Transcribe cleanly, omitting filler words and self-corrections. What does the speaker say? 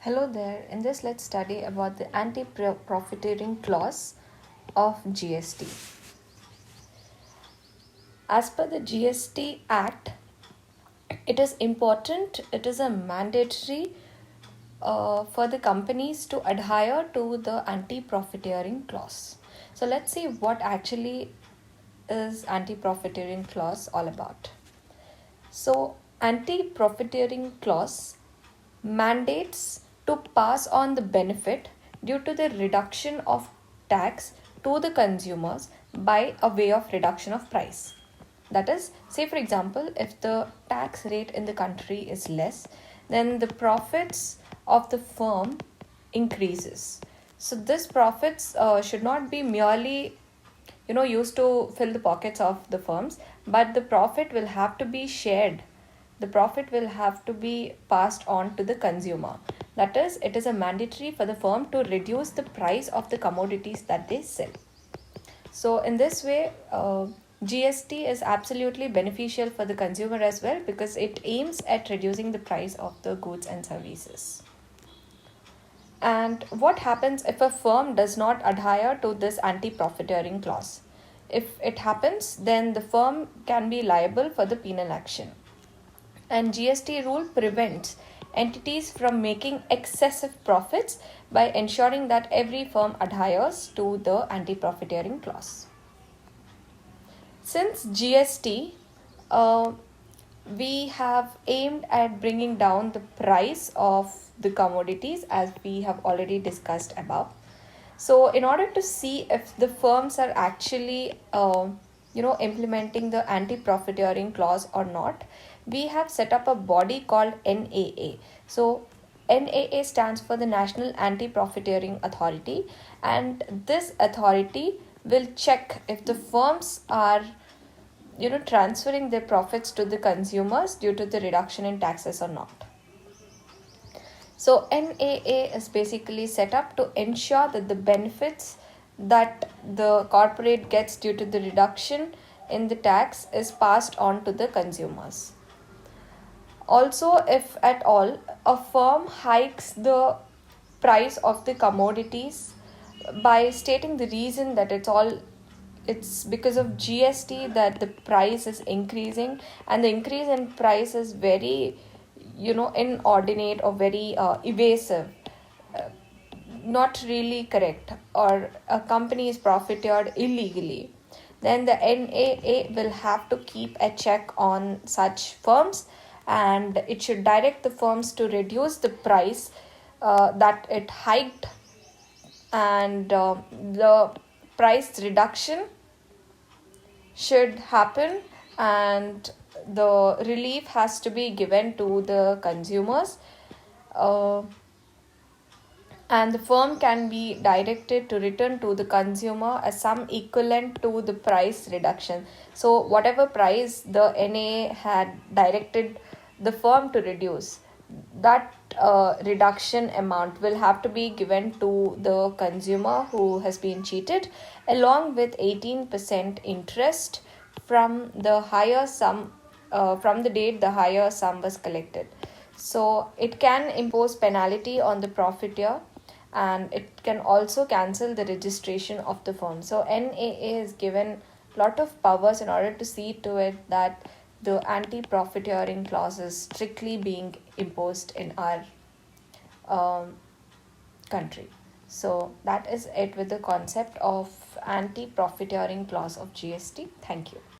Hello there. In this, let's study about the anti-profiteering clause of GST. As per the GST Act, it is important, it is a mandatory for the companies to adhere to the anti-profiteering clause. So let's see what actually is anti-profiteering clause all about. So anti-profiteering clause mandates to pass on the benefit due to the reduction of tax to the consumers by a way of reduction of price. That is, say for example, if the tax rate in the country is less, then the profits of the firm increases. So this profits should not be merely used to fill the pockets of the firms, but the profit will have to be shared. The profit will have to be passed on to the consumer. That is, it is a mandatory for the firm to reduce the price of the commodities that they sell. So in this way, GST is absolutely beneficial for the consumer as well, because it aims at reducing the price of the goods and services. And what happens if a firm does not adhere to this anti-profiteering clause? If it happens, then the firm can be liable for the penal action. And GST rule prevents entities from making excessive profits by ensuring that every firm adheres to the anti-profiteering clause. Since GST, we have aimed at bringing down the price of the commodities, as we have already discussed above. So in order to see if the firms are actually implementing the anti-profiteering clause or not, we have set up a body called NAA. So NAA stands for the National Anti-Profiteering Authority, and this authority will check if the firms are transferring their profits to the consumers due to the reduction in taxes or not. So NAA is basically set up to ensure that the benefits that the corporate gets due to the reduction in the tax is passed on to the consumers. Also, if at all a firm hikes the price of the commodities by stating the reason that it's because of GST that the price is increasing, and the increase in price is very inordinate or very evasive, uh, not really correct, or a company is profiteered illegally, then the NAA will have to keep a check on such firms, and it should direct the firms to reduce the price that it hiked, and the price reduction should happen, and the relief has to be given to the consumers, uh, and the firm can be directed to return to the consumer a sum equivalent to the price reduction. So whatever price the NA had directed the firm to reduce, that reduction amount will have to be given to the consumer who has been cheated, along with 18% interest from the higher sum, from the date the higher sum was collected. So it can impose penalty on the profiteer, and it can also cancel the registration of the firm. So NAA is given lot of powers in order to see to it that the anti-profiteering clause is strictly being imposed in our um, country. So that is it with the concept of anti-profiteering clause of GST. Thank you.